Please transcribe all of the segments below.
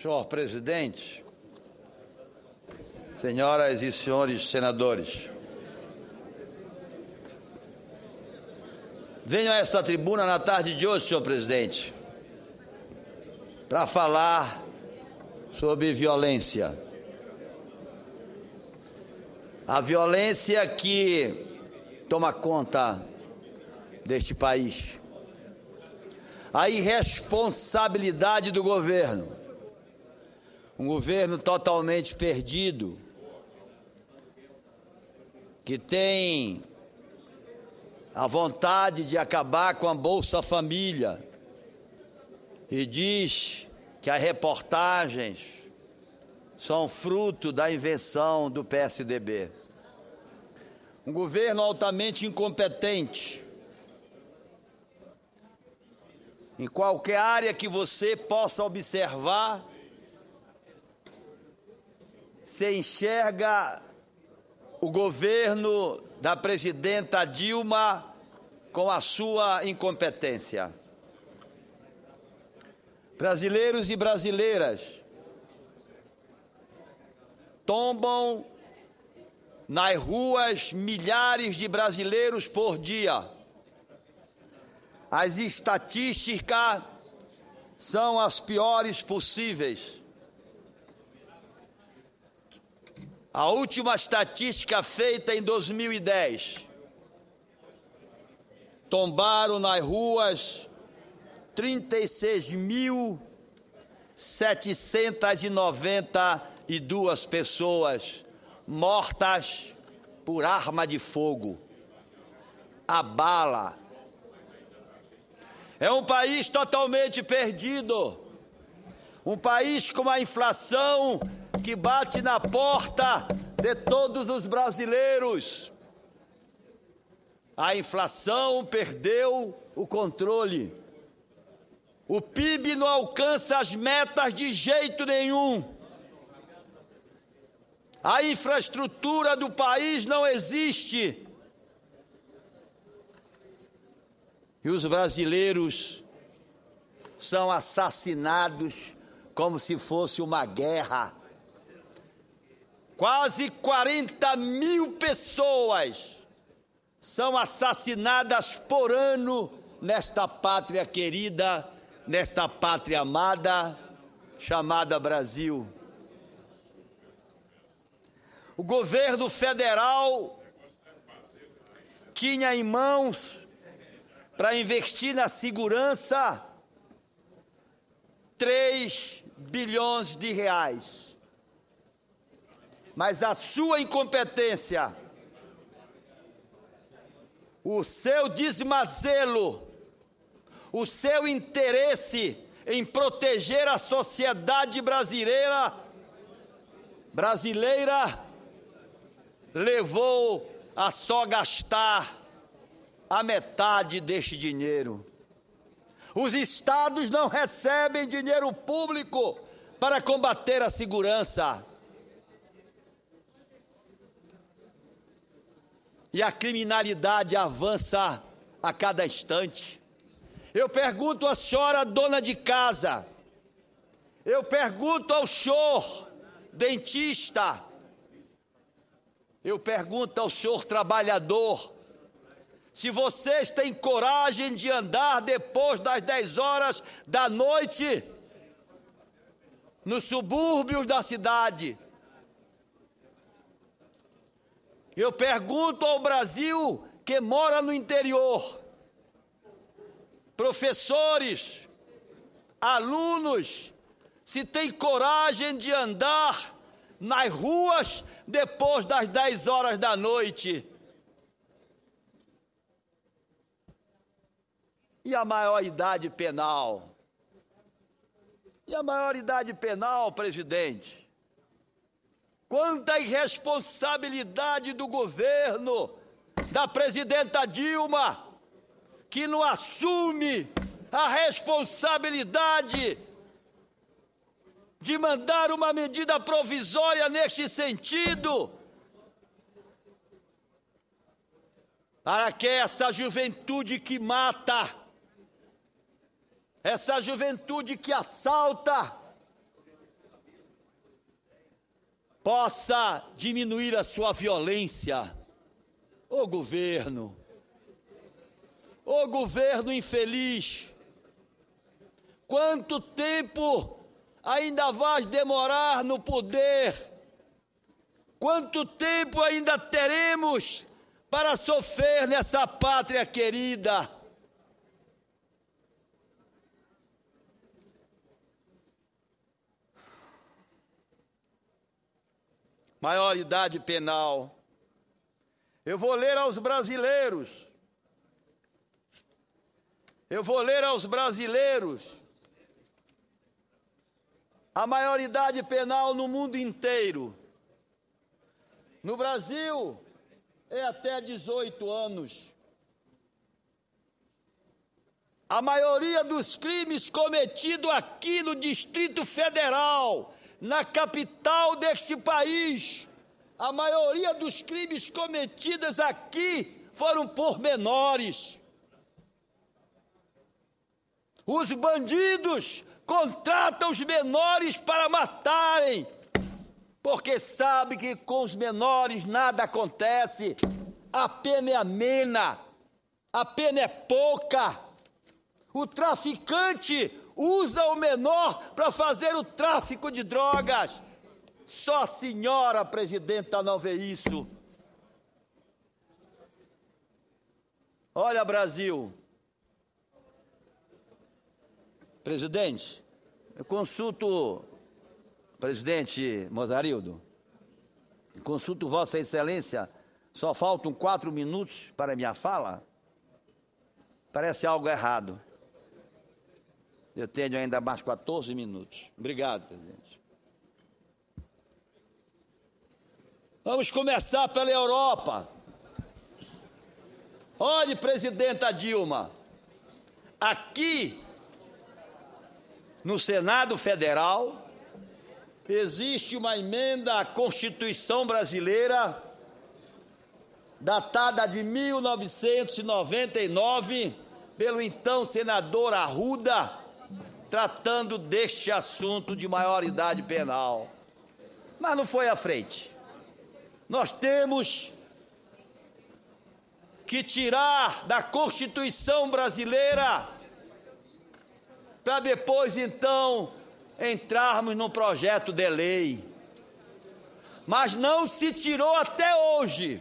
Senhor presidente, senhoras e senhores senadores, venho a esta tribuna na tarde de hoje, senhor presidente, para falar sobre violência. A violência que toma conta deste país. A irresponsabilidade do governo. Um governo totalmente perdido, que tem a vontade de acabar com a Bolsa Família e diz que as reportagens são fruto da invenção do PSDB. Um governo altamente incompetente. Em qualquer área que você possa observar, se enxerga o governo da presidenta Dilma com a sua incompetência. Brasileiros e brasileiras tombam nas ruas milhares de brasileiros por dia. As estatísticas são as piores possíveis. A última estatística feita em 2010, tombaram nas ruas 36.792 pessoas mortas por arma de fogo, a bala. É um país totalmente perdido, um país com uma inflação que bate na porta de todos os brasileiros. A inflação perdeu o controle. O PIB não alcança as metas de jeito nenhum. A infraestrutura do país não existe. E os brasileiros são assassinados como se fosse uma guerra. Quase 40 mil pessoas são assassinadas por ano nesta pátria querida, nesta pátria amada, chamada Brasil. O governo federal tinha em mãos, para investir na segurança, 3 bilhões de reais. Mas a sua incompetência, o seu desmazelo, o seu interesse em proteger a sociedade brasileira levou a só gastar a metade deste dinheiro. Os estados não recebem dinheiro público para combater a segurança. E a criminalidade avança a cada instante. Eu pergunto à senhora dona de casa, eu pergunto ao senhor dentista, eu pergunto ao senhor trabalhador, se vocês têm coragem de andar depois das 10 horas da noite nos subúrbios da cidade. Eu pergunto ao Brasil que mora no interior, professores, alunos, se tem coragem de andar nas ruas depois das 10 horas da noite. E a maioridade penal? E a maioridade penal, presidente? Quanta irresponsabilidade do governo, da presidenta Dilma, que não assume a responsabilidade de mandar uma medida provisória neste sentido, para que essa juventude que mata, essa juventude que assalta, possa diminuir a sua violência. Ô governo infeliz, quanto tempo ainda vais demorar no poder? Quanto tempo ainda teremos para sofrer nessa pátria querida? Maioridade penal. Eu vou ler aos brasileiros. A maioridade penal no mundo inteiro. No Brasil, é até 18 anos. A maioria dos crimes cometidos aqui no Distrito Federal, na capital deste país, a maioria dos crimes cometidos aqui foram por menores. Os bandidos contratam os menores para matarem, porque sabe que com os menores nada acontece. A pena é amena, a pena é pouca. O traficante usa o menor para fazer o tráfico de drogas. Só a senhora presidenta não vê isso. Olha, Brasil. Presidente, eu consulto, presidente Mozarildo, consulto Vossa Excelência, só faltam 4 minutos para minha fala? Parece algo errado. Eu tenho ainda mais 14 minutos. Obrigado, presidente. Vamos começar pela Europa. Olhe, presidenta Dilma, aqui no Senado Federal existe uma emenda à Constituição brasileira datada de 1999 pelo então senador Arruda, tratando deste assunto de maioridade penal. Mas não foi à frente. Nós temos que tirar da Constituição brasileira para depois, então, entrarmos no projeto de lei. Mas não se tirou até hoje.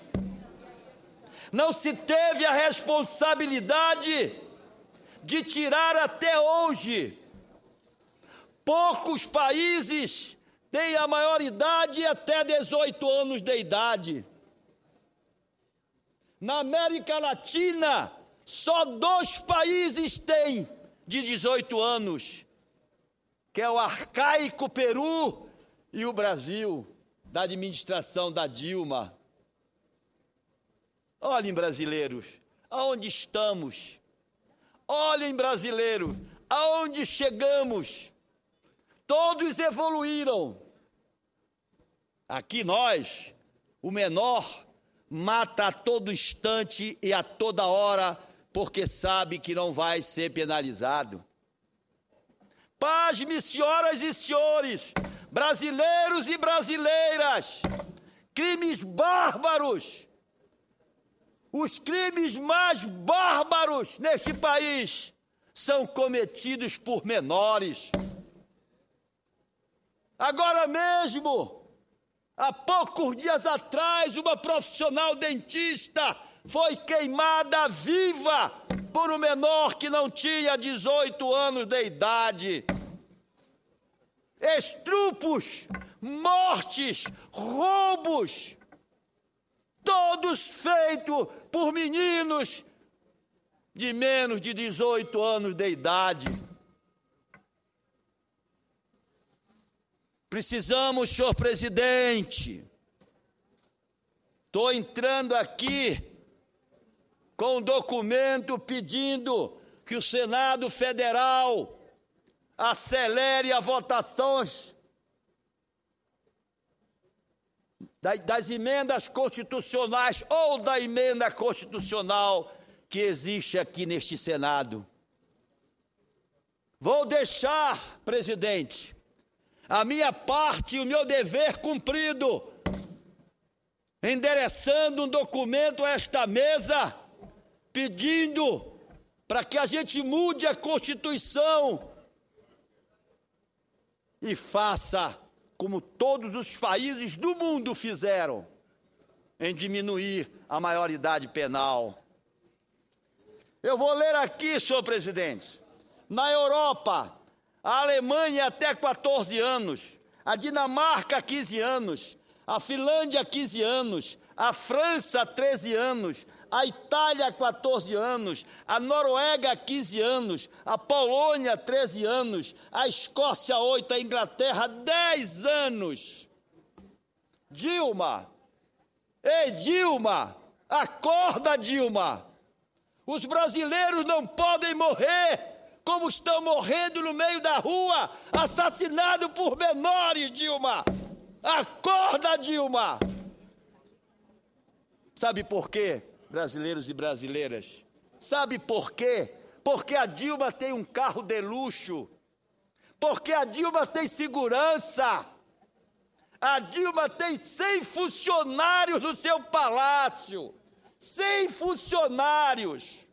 Não se teve a responsabilidade de tirar até hoje. Poucos países têm a maioridade até 18 anos de idade. Na América Latina, só 2 países têm de 18 anos, que é o arcaico Peru e o Brasil, da administração da Dilma. Olhem, brasileiros, aonde estamos? Olhem, brasileiros, aonde chegamos? Todos evoluíram. Aqui nós, o menor, mata a todo instante e a toda hora, porque sabe que não vai ser penalizado. Pasme, senhoras e senhores, brasileiros e brasileiras, crimes bárbaros, os crimes mais bárbaros neste país são cometidos por menores. Agora mesmo, há poucos dias atrás, uma profissional dentista foi queimada viva por um menor que não tinha 18 anos de idade. Estrupos, mortes, roubos, todos feitos por meninos de menos de 18 anos de idade. Precisamos, senhor presidente, estou entrando aqui com um documento pedindo que o Senado Federal acelere as votações das emendas constitucionais ou da emenda constitucional que existe aqui neste Senado. Vou deixar, presidente, a minha parte e o meu dever cumprido, endereçando um documento a esta mesa, pedindo para que a gente mude a Constituição e faça como todos os países do mundo fizeram, em diminuir a maioridade penal. Eu vou ler aqui, senhor presidente. Na Europa, a Alemanha até 14 anos, a Dinamarca 15 anos, a Finlândia 15 anos, a França 13 anos, a Itália 14 anos, a Noruega 15 anos, a Polônia 13 anos, a Escócia 8, a Inglaterra 10 anos. Dilma, ei Dilma, acorda Dilma, os brasileiros não podem morrer como estão morrendo no meio da rua, assassinados por menores, Dilma, acorda Dilma. Sabe por quê, brasileiros e brasileiras? Sabe por quê? Porque a Dilma tem um carro de luxo, porque a Dilma tem segurança, a Dilma tem 100 funcionários no seu palácio, 100 funcionários.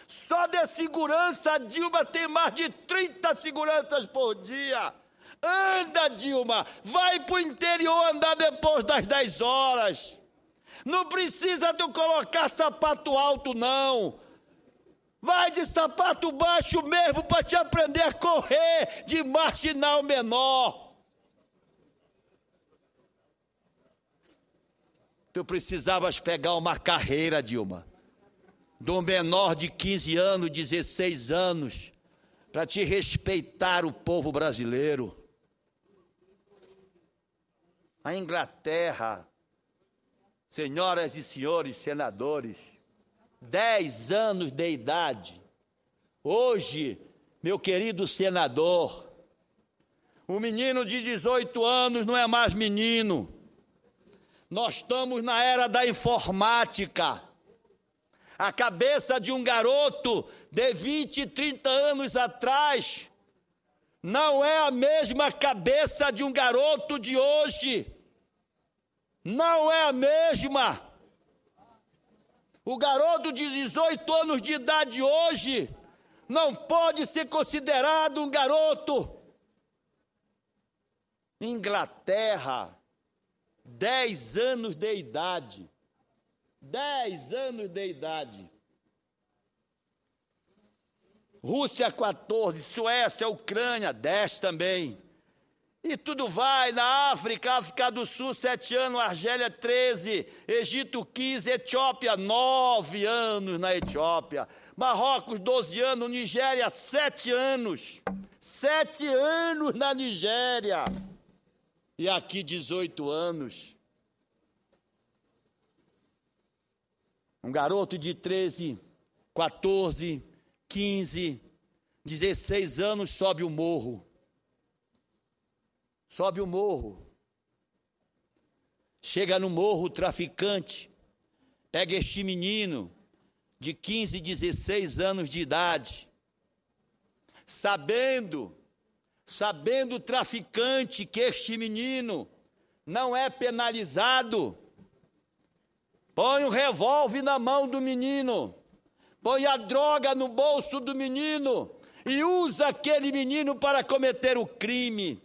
Só de segurança a Dilma tem mais de 30 seguranças por dia. Anda, Dilma, vai para o interior andar depois das 10 horas. Não precisa tu colocar sapato alto, não. Vai de sapato baixo mesmo para te aprender a correr de marginal menor. Tu precisavas pegar uma carreira, Dilma, de um menor de 15 anos, 16 anos, para te respeitar o povo brasileiro. A Inglaterra, senhoras e senhores senadores, 10 anos de idade. Hoje, meu querido senador, um menino de 18 anos não é mais menino. Nós estamos na era da informática. A cabeça de um garoto de 20, 30 anos atrás não é a mesma cabeça de um garoto de hoje. Não é a mesma. O garoto de 18 anos de idade hoje não pode ser considerado um garoto. Inglaterra, 10 anos de idade. 10 anos de idade. Rússia, 14, Suécia, Ucrânia, 10 também. E tudo vai na África, África do Sul, 7 anos, Argélia, 13, Egito, 15, Etiópia, 9 anos na Etiópia, Marrocos, 12 anos, Nigéria, 7 anos, 7 anos na Nigéria, e aqui 18 anos. Um garoto de 13, 14, 15, 16 anos sobe o morro. Sobe o morro. Chega no morro o traficante, pega este menino de 15, 16 anos de idade, sabendo o traficante que este menino não é penalizado, põe um revólver na mão do menino, põe a droga no bolso do menino e usa aquele menino para cometer o crime,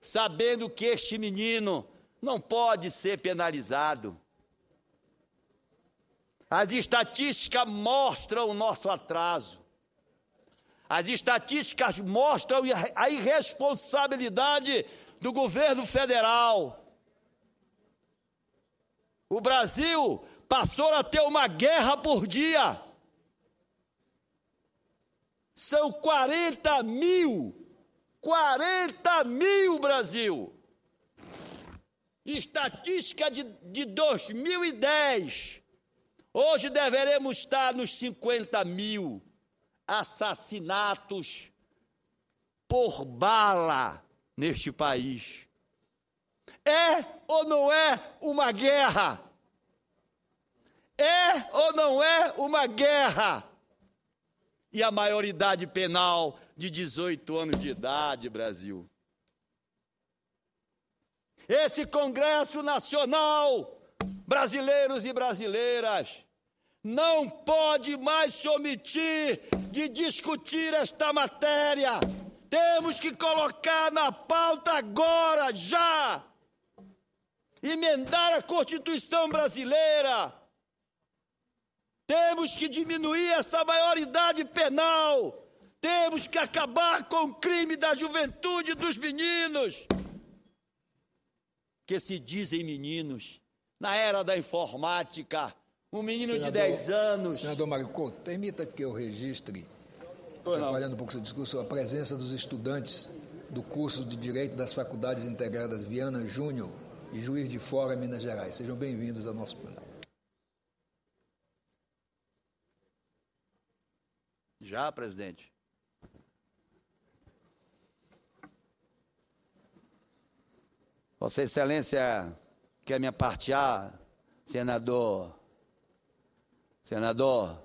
sabendo que este menino não pode ser penalizado. As estatísticas mostram o nosso atraso. As estatísticas mostram a irresponsabilidade do governo federal. O Brasil passou a ter uma guerra por dia. São 40 mil, Brasil. Estatística de 2010. Hoje deveremos estar nos 50 mil assassinatos por bala neste país. É ou não é uma guerra? É ou não é uma guerra? E a maioridade penal de 18 anos de idade, Brasil. esse Congresso Nacional, brasileiros e brasileiras, não pode mais se omitir de discutir esta matéria. Temos que colocar na pauta agora, já. Emendar a Constituição brasileira. Temos que diminuir essa maioridade penal. Temos que acabar com o crime da juventude dos meninos, que se dizem meninos. Na era da informática, um menino de 10 anos... Senador Mário Couto, permita que eu registre, trabalhando um pouco seu discurso, a presença dos estudantes do curso de Direito das Faculdades Integradas Viana Júnior e Juiz de Fora, Minas Gerais. Sejam bem-vindos ao nosso plano. Já, presidente. Vossa Excelência quer me apartear, senador? Senador,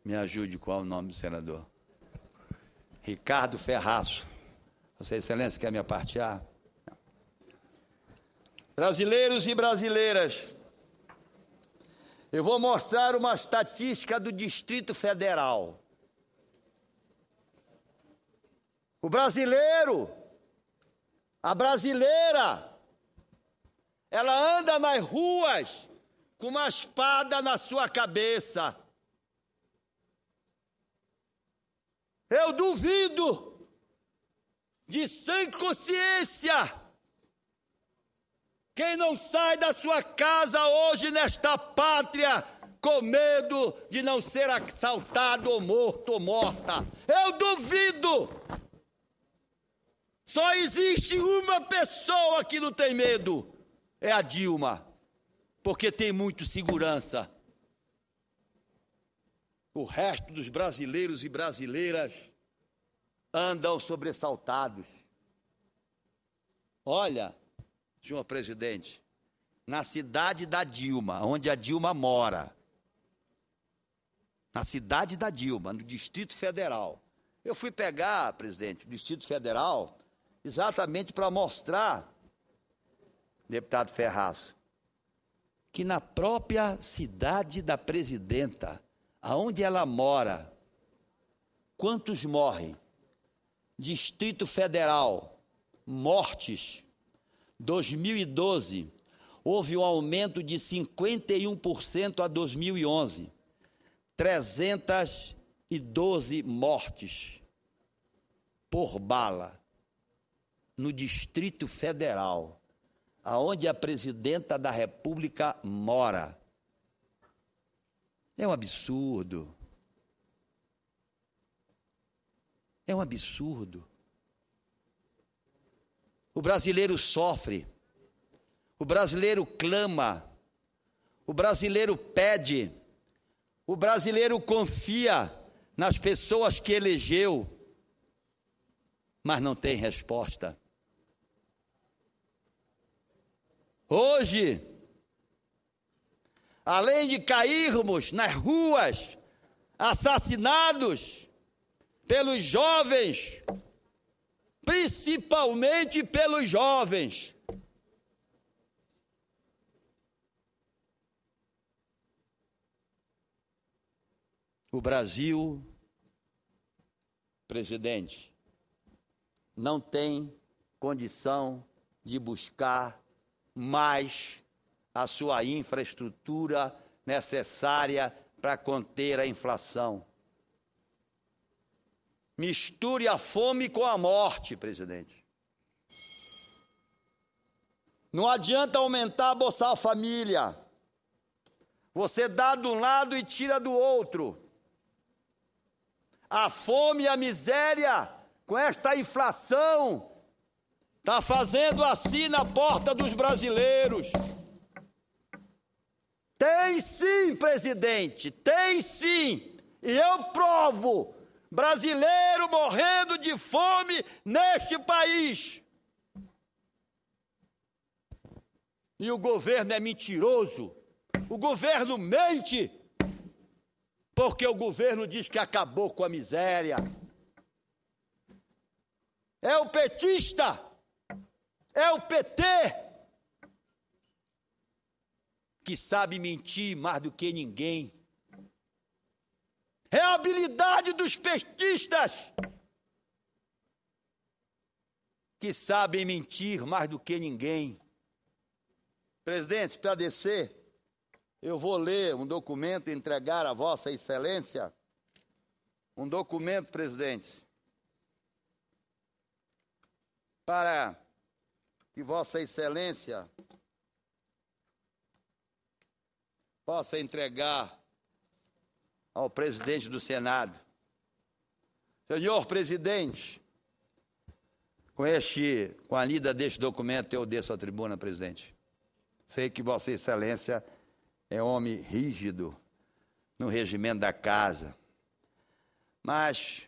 me ajude, qual é o nome do senador? Ricardo Ferraço. Vossa Excelência quer me apartear? Não. Brasileiros e brasileiras, eu vou mostrar uma estatística do Distrito Federal. O brasileiro, a brasileira, ela anda nas ruas com uma espada na sua cabeça. Eu duvido de sem consciência quem não sai da sua casa hoje nesta pátria com medo de não ser assaltado ou morto ou morta. Eu duvido. Só existe uma pessoa que não tem medo. É a Dilma, porque tem muito segurança. O resto dos brasileiros e brasileiras andam sobressaltados. Olha, senhor presidente, na cidade da Dilma, onde a Dilma mora, na cidade da Dilma, no Distrito Federal, eu fui pegar, presidente, o Distrito Federal, exatamente para mostrar, deputado Ferraço, que na própria cidade da presidenta, aonde ela mora, quantos morrem? Distrito Federal, mortes, 2012, houve um aumento de 51% a 2011, 312 mortes por bala no Distrito Federal, aonde a presidenta da República mora. É um absurdo. É um absurdo. O brasileiro sofre, o brasileiro clama, o brasileiro pede, o brasileiro confia nas pessoas que elegeu, mas não tem resposta. Hoje, além de cairmos nas ruas, assassinados pelos jovens, principalmente pelos jovens, o Brasil, presidente, não tem condição de buscar mais a sua infraestrutura necessária para conter a inflação. Misture a fome com a morte, presidente. Não adianta aumentar a Bolsa Família. Você dá de um lado e tira do outro. A fome e a miséria, com esta inflação, está fazendo assim na porta dos brasileiros. Tem sim, presidente, tem sim. E eu provo. Brasileiro morrendo de fome neste país. E o governo é mentiroso. O governo mente. Porque o governo diz que acabou com a miséria. é o petista, é o PT, que sabe mentir mais do que ninguém. É a habilidade dos petistas, que sabem mentir mais do que ninguém. Presidente, para descer, eu vou ler um documento e entregar a Vossa Excelência. Um documento, presidente, para que Vossa Excelência possa entregar ao presidente do Senado. Senhor presidente, com a lida deste documento, eu desço à tribuna, presidente. Sei que Vossa Excelência é homem rígido no regimento da casa, mas,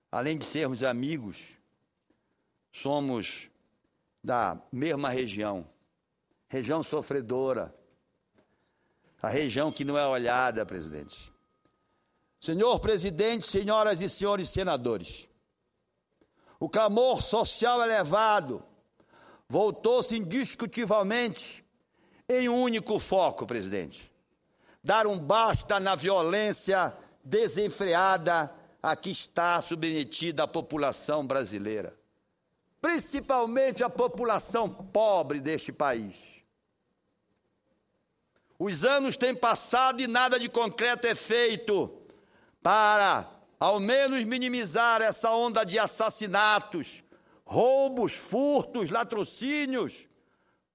além de sermos amigos, somos da mesma região sofredora, a região que não é olhada, presidente. Senhor presidente, senhoras e senhores senadores, o clamor social elevado voltou-se indiscutivelmente em um único foco, presidente: dar um basta na violência desenfreada a que está submetida a população brasileira, principalmente a população pobre deste país. Os anos têm passado e nada de concreto é feito para, ao menos, minimizar essa onda de assassinatos, roubos, furtos, latrocínios.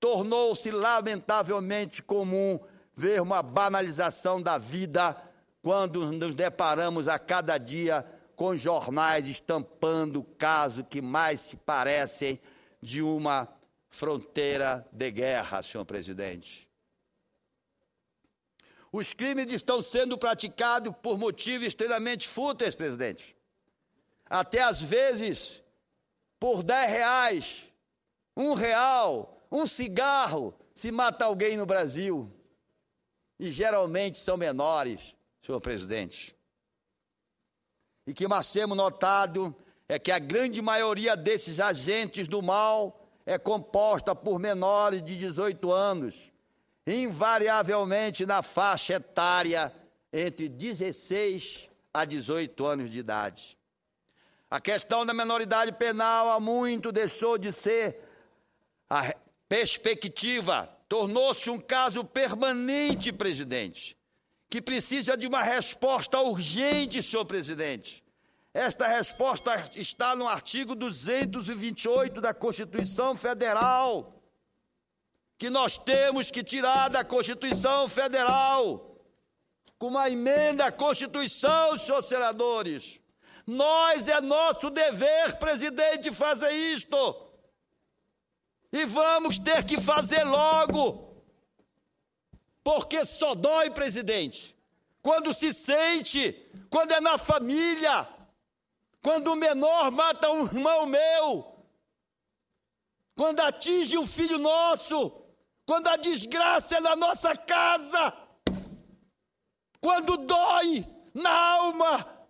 Tornou-se lamentavelmente comum ver uma banalização da vida quando nos deparamos a cada dia com jornais estampando casos que mais se parecem de uma fronteira de guerra, senhor presidente. Os crimes estão sendo praticados por motivos extremamente fúteis, presidente. Até às vezes, por R$10, R$1, um cigarro, se mata alguém no Brasil. E geralmente são menores, senhor presidente. E que mais temos notado é que a grande maioria desses agentes do mal é composta por menores de 18 anos, invariavelmente na faixa etária entre 16 a 18 anos de idade. A questão da menoridade penal há muito deixou de ser a perspectiva, tornou-se um caso permanente, presidente, que precisa de uma resposta urgente, senhor presidente. Esta resposta está no artigo 228 da Constituição Federal, que nós temos que tirar da Constituição Federal, com uma emenda à Constituição, senhores senadores. É nosso dever, presidente, fazer isto. E vamos ter que fazer logo. Porque só dói, presidente, quando se sente, quando é na família, quando o menor mata um irmão meu, quando atinge um filho nosso, quando a desgraça é na nossa casa, quando dói na alma,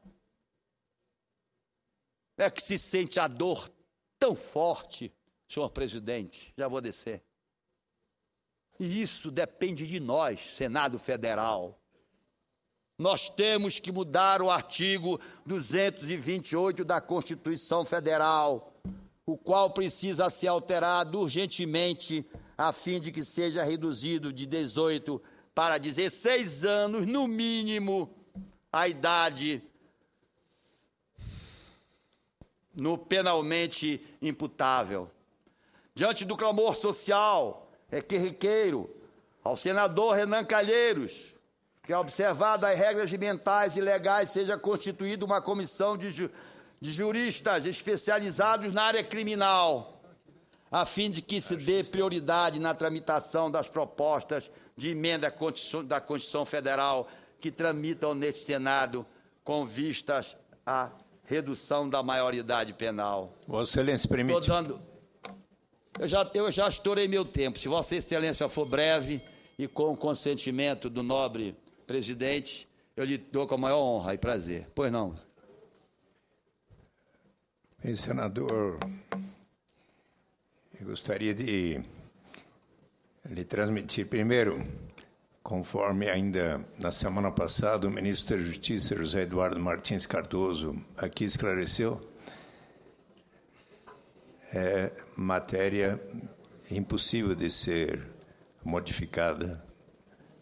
é que se sente a dor tão forte, senhor presidente. Já vou descer. E isso depende de nós, Senado Federal. Nós temos que mudar o artigo 228 da Constituição Federal, o qual precisa ser alterado urgentemente, a fim de que seja reduzido de 18 para 16 anos, no mínimo, a idade no penalmente imputável. Diante do clamor social, é que requeiro ao senador Renan Calheiros que, observadas as regras regimentais e legais, seja constituída uma comissão de juristas especializados na área criminal, a fim de que se dê prioridade na tramitação das propostas de emenda da Constituição Federal que tramitam neste Senado com vistas à redução da maioridade penal. Vossa Excelência, permite. Eu já estourei meu tempo. Se Vossa Excelência for breve e com o consentimento do nobre presidente, eu lhe dou com a maior honra e prazer. Pois não. Senador, eu gostaria de lhe transmitir primeiro, conforme ainda na semana passada o ministro da Justiça, José Eduardo Martins Cardoso, aqui esclareceu, é matéria impossível de ser modificada.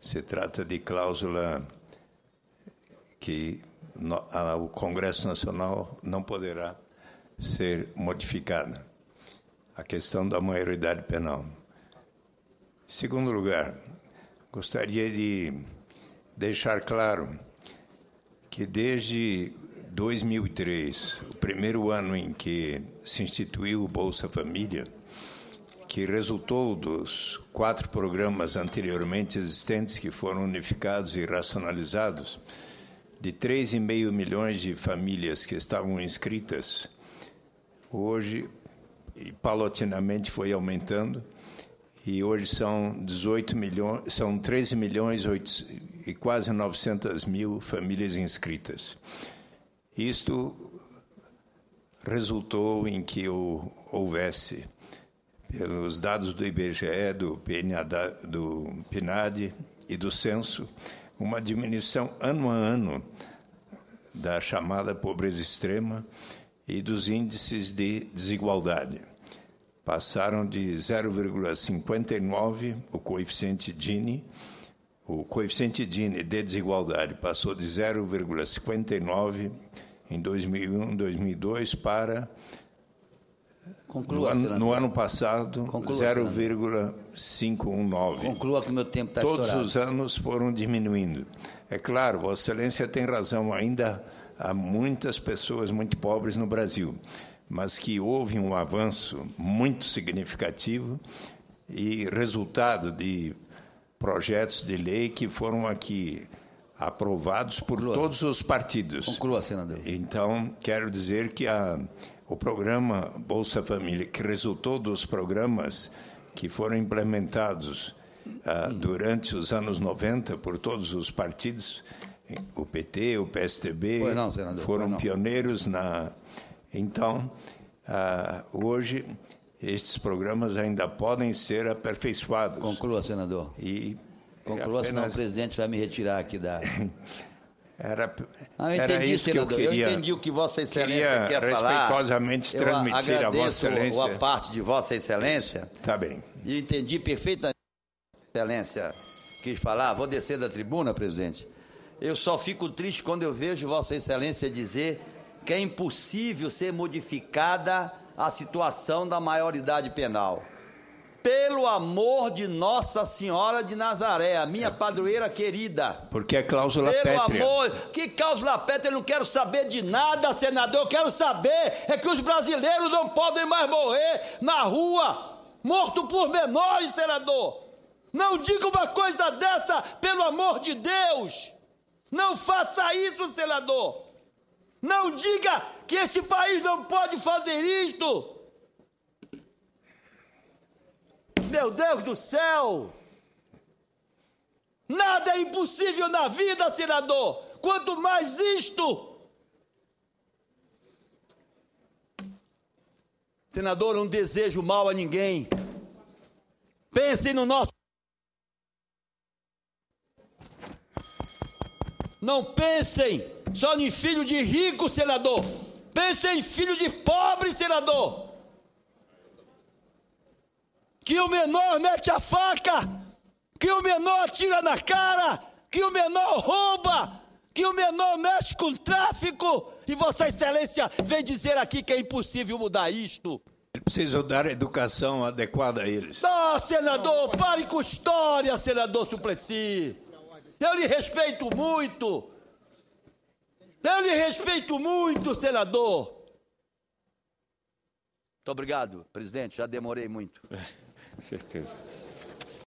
Se trata de cláusula que o Congresso Nacional não poderá ser modificada. A questão da maioridade penal. Em segundo lugar, gostaria de deixar claro que desde 2003, o primeiro ano em que se instituiu o Bolsa Família, que resultou dos 4 programas anteriormente existentes que foram unificados e racionalizados, de 3,5 milhões de famílias que estavam inscritas, hoje, e paulatinamente foi aumentando, e hoje são 18 milhões, são 13 milhões e quase 900 mil famílias inscritas. Isto resultou em que houvesse, pelos dados do IBGE, do PNAD e do Censo, uma diminuição ano a ano da chamada pobreza extrema e dos índices de desigualdade. Passaram de 0,59 o coeficiente Gini de desigualdade passou de 0,59 em 2001, 2002 para no ano passado 0,519. Conclua que o meu tempo está estourado. Todos os anos foram diminuindo. É claro, Vossa Excelência tem razão, ainda há muitas pessoas muito pobres no Brasil, mas que houve um avanço muito significativo e resultado de projetos de lei que foram aqui aprovados por todos os partidos. Conclua, senador. Então, quero dizer que o programa Bolsa Família, que resultou dos programas que foram implementados durante os anos 90 por todos os partidos, o PT, o PSDB, foram pioneiros na... Então, hoje, estes programas ainda podem ser aperfeiçoados. Conclua, senador. Conclua, senão o presidente vai me retirar aqui da... Era isso senador. Que eu queria. Eu entendi o que Vossa Excelência quer falar. Respeitosamente transmitir a Vossa Excelência. A parte de Vossa Excelência. Tá bem. E entendi perfeitamente o que Vossa Excelência quis falar. Vou descer da tribuna, presidente. Eu só fico triste quando eu vejo Vossa Excelência dizer que é impossível ser modificada a situação da maioridade penal. Pelo amor de Nossa Senhora de Nazaré, a minha padroeira querida. Porque é cláusula pétrea. Pelo amor, que cláusula pétrea? Eu não quero saber de nada, senador. Eu quero saber é que os brasileiros não podem mais morrer na rua, morto por menores, senador. Não diga uma coisa dessa, pelo amor de Deus. Não faça isso, senador. Não diga que esse país não pode fazer isto. Meu Deus do céu! Nada é impossível na vida, senador! Quanto mais isto! Senador, não desejo mal a ninguém. Pensem no nosso... Não pensem só em filho de rico, senador. Pensem em filho de pobre, senador. Que o menor mete a faca, que o menor atira na cara, que o menor rouba, que o menor mexe com tráfico. E Vossa Excelência vem dizer aqui que é impossível mudar isto. Ele precisa dar educação adequada a eles. Ah, senador, pare com história, senador Suplicy. Eu lhe respeito muito. Eu lhe respeito muito, senador. Muito obrigado, presidente, já demorei muito. Certeza.